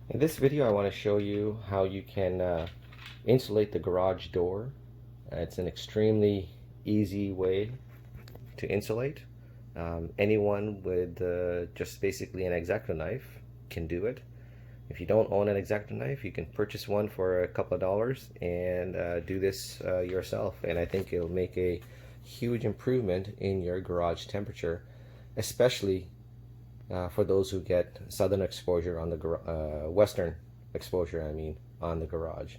In this video, I want to show you how you can insulate the garage door. It's an extremely easy way to insulate. Anyone with just basically an X-Acto knife can do it. If you don't own an X-Acto knife, you can purchase one for a couple of dollars and do this yourself. And I think it'll make a huge improvement in your garage temperature, especially for those who get southern exposure on the western exposure, I mean, on the garage,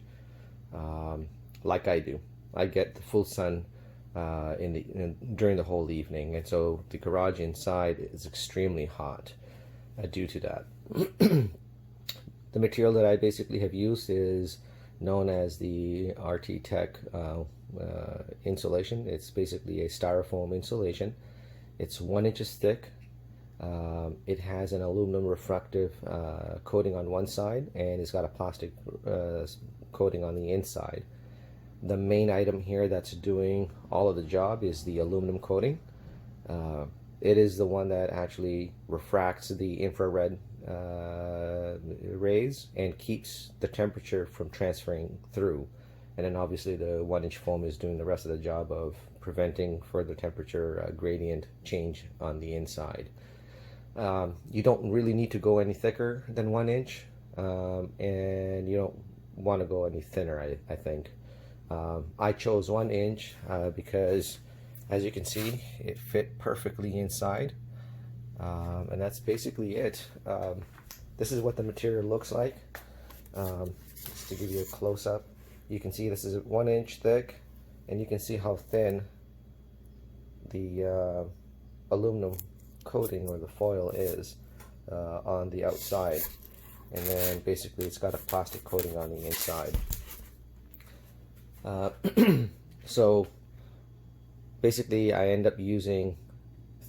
like I do. I get the full sun during the whole evening, and so the garage inside is extremely hot due to that. The material that I basically have used is known as the RT Tech insulation. It's basically a styrofoam insulation. It's 1 inch thick. It has an aluminum refractive coating on one side, and it's got a plastic coating on the inside. The main item here that's doing all of the job is the aluminum coating. It is the one that actually refracts the infrared rays and keeps the temperature from transferring through. And then obviously the 1 inch foam is doing the rest of the job of preventing further temperature gradient change on the inside. You don't really need to go any thicker than 1 inch, and you don't want to go any thinner, I think. I chose 1 inch because, as you can see, it fit perfectly inside, and that's basically it. This is what the material looks like. Just to give you a close-up, you can see this is 1 inch thick, and you can see how thin the aluminum coating or the foil is on the outside, and then basically it's got a plastic coating on the inside. So basically I end up using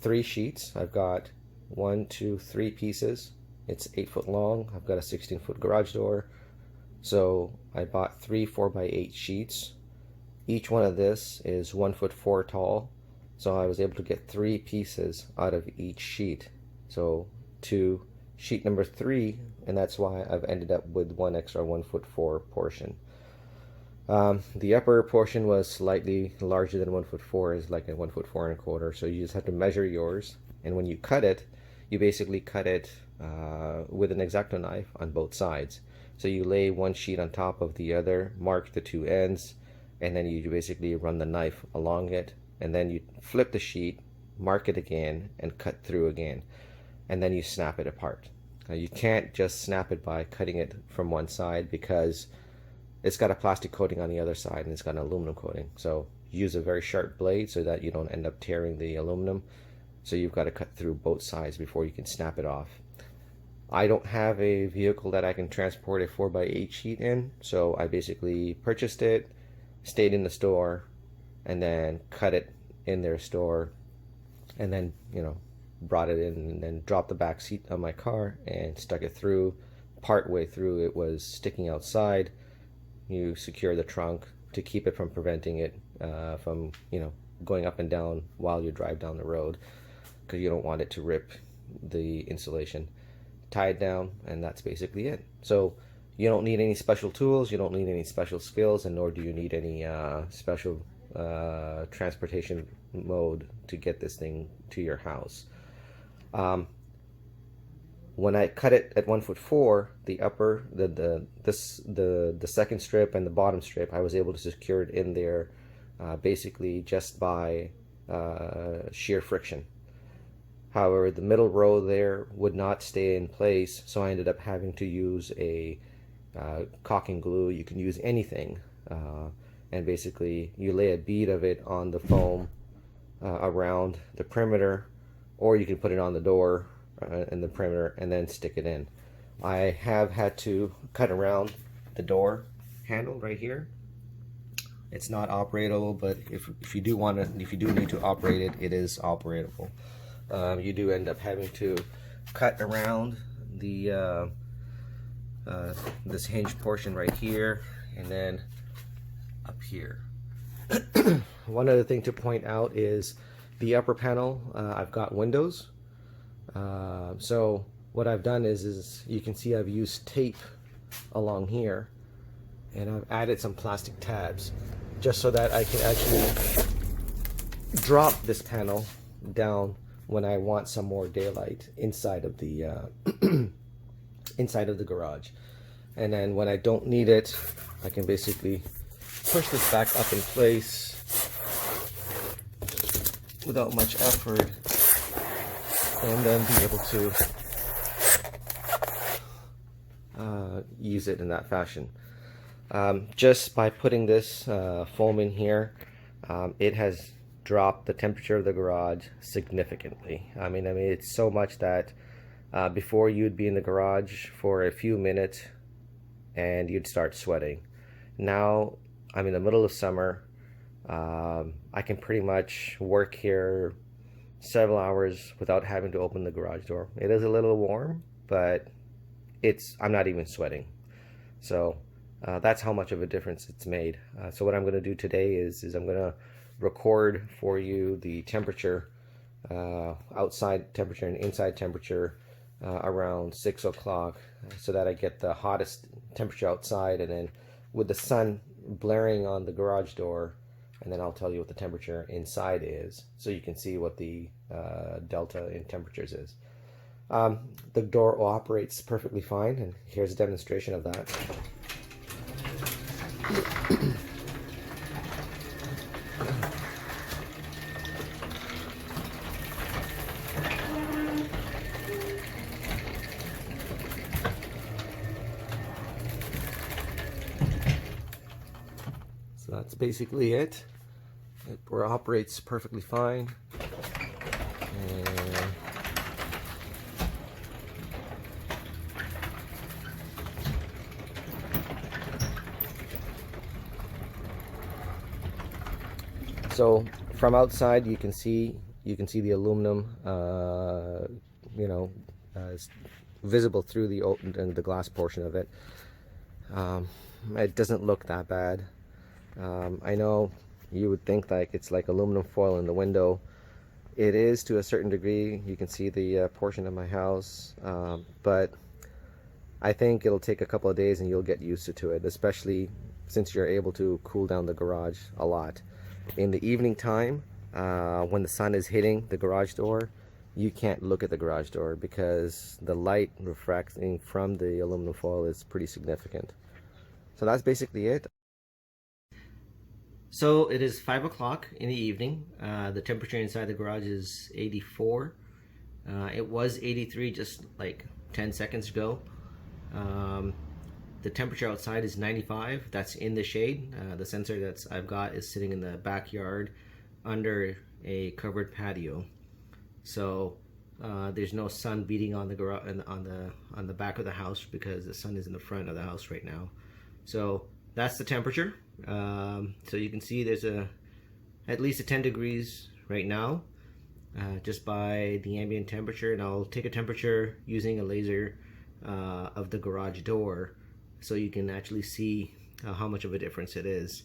3 sheets. I've got 1, 2, 3 pieces. It's 8 foot long. I've got a 16-foot garage door, so I bought 3 4x8 sheets. Each one of this is 1'4" tall. So I was able to get 3 pieces out of each sheet. So to sheet number 3, and that's why I've ended up with one extra 1'4" portion. The upper portion was slightly larger than 1'4", is like a 1'4¼ So you just have to measure yours. And when you cut it, you basically cut it with an X-Acto knife on both sides. So you lay one sheet on top of the other, mark the 2 ends, and then you basically run the knife along it. And then you flip the sheet, mark it again, and cut through again, and then you snap it apart. Now you can't just snap it by cutting it from one side, because it's got a plastic coating on the other side and it's got an aluminum coating. So use a very sharp blade so that you don't end up tearing the aluminum. So you've got to cut through both sides before you can snap it off. I don't have a vehicle that I can transport a 4x8 sheet in, so I basically purchased it, stayed in the store, and then cut it in their store, and then, you know, brought it in and then dropped the back seat of my car and stuck it through. Part way through, it was sticking outside. You secure the trunk to keep it from preventing it from, you know, going up and down while you drive down the road, because you don't want it to rip the insulation. Tie it down, and that's basically it. So you don't need any special tools, you don't need any special skills, and nor do you need any special transportation mode to get this thing to your house. When I cut it at 1'4", the upper, the second strip and the bottom strip, I was able to secure it in there basically just by sheer friction. However, the middle row there would not stay in place, so I ended up having to use a caulking glue. You can use anything. And basically you lay a bead of it on the foam around the perimeter, or you can put it on the door in the perimeter and then stick it in. I have had to cut around the door handle right here. It's not operable, but if you do need to operate it, it is operable. You do end up having to cut around the this hinge portion right here, and then up here. One other thing to point out is the upper panel. I've got windows, so what I've done is you can see I've used tape along here, and I've added some plastic tabs just so that I can actually drop this panel down when I want some more daylight inside of the inside of the garage. And then when I don't need it, I can basically push this back up in place without much effort, and then be able to use it in that fashion. Just by putting this foam in here, it has dropped the temperature of the garage significantly. I mean it's so much that before you'd be in the garage for a few minutes and you'd start sweating. Now I'm in the middle of summer. I can pretty much work here several hours without having to open the garage door. It is a little warm, but I'm not even sweating. So that's how much of a difference it's made. So what I'm going to do today is I'm going to record for you the temperature, outside temperature and inside temperature around 6 o'clock, so that I get the hottest temperature outside, and then with the sun blaring on the garage door, and then I'll tell you what the temperature inside is, so you can see what the delta in temperatures is. The door operates perfectly fine, and here's a demonstration of that. So that's basically it. It operates perfectly fine. And so from outside you can see the aluminum visible through the glass portion of it. It doesn't look that bad. I know you would think like it's like aluminum foil in the window. It is to a certain degree. You can see the portion of my house, but I think it'll take a couple of days and you'll get used to it, especially since you're able to cool down the garage a lot. In the evening time, when the sun is hitting the garage door, you can't look at the garage door because the light refracting from the aluminum foil is pretty significant. So that's basically it. So it is 5 o'clock in the evening. The temperature inside the garage is 84. It was 83 just like 10 seconds ago. The temperature outside is 95. That's in the shade. The sensor I've got is sitting in the backyard under a covered patio. So there's no sun beating on the garage on the back of the house because the sun is in the front of the house right now. So that's the temperature. So you can see there's at least a 10 degrees right now, just by the ambient temperature. And I'll take a temperature using a laser of the garage door, so you can actually see how much of a difference it is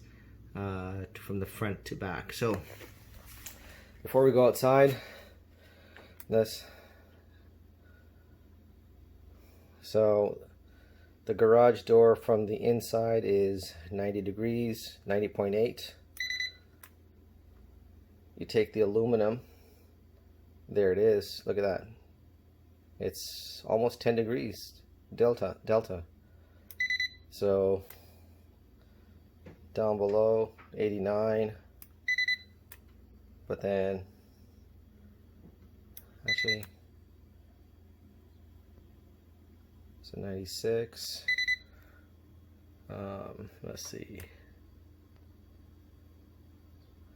from the front to back. So before we go outside, so the garage door from the inside is 90 degrees, 90.8. You take the aluminum, there it is, look at that. It's almost 10 degrees delta. So down below 89, but then actually so 96. Let's see,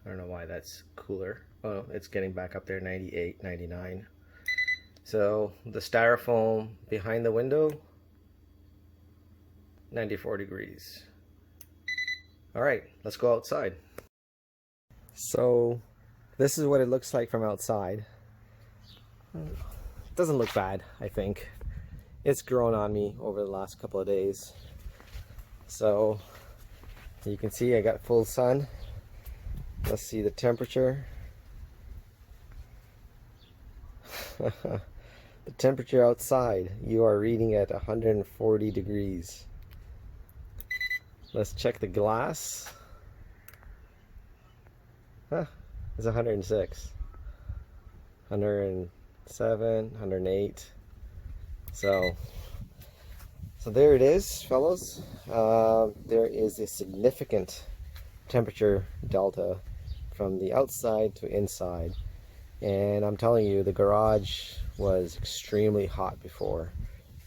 I don't know why that's cooler. Oh, it's getting back up there, 98, 99. So the styrofoam behind the window, 94 degrees. All right, let's go outside. So this is what it looks like from outside. It doesn't look bad, I think. It's grown on me over the last couple of days. So you can see I got full sun. Let's see the temperature. The temperature outside, you are reading at 140 degrees. Let's check the glass. Huh, it's 106. 107, 108. So there it is, fellows. There is a significant temperature delta from the outside to inside. And I'm telling you, the garage was extremely hot before.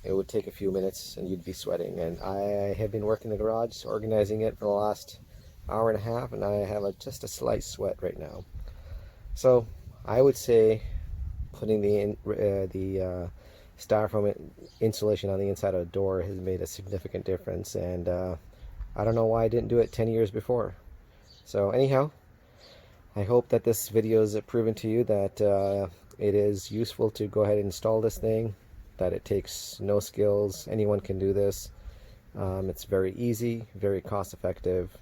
It would take a few minutes and you'd be sweating. And I have been working the garage, organizing it for the last hour and a half, and I have just a slight sweat right now. So I would say putting the styrofoam insulation on the inside of the door has made a significant difference, and I don't know why I didn't do it 10 years before. So anyhow, I hope that this video has proven to you that it is useful to go ahead and install this thing, that it takes no skills, anyone can do this. It's very easy, very cost effective.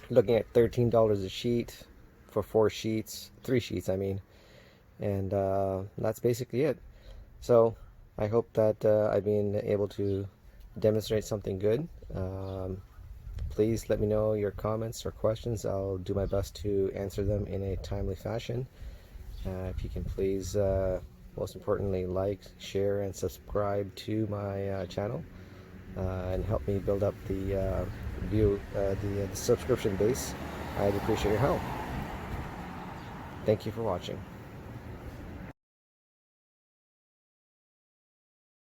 Looking at $13 a sheet for 3 sheets I mean, and that's basically it. So I hope that I've been able to demonstrate something good. Please let me know your comments or questions. I'll do my best to answer them in a timely fashion. If you can please, most importantly, like, share, and subscribe to my channel, and help me build up the the subscription base. I'd appreciate your help. Thank you for watching.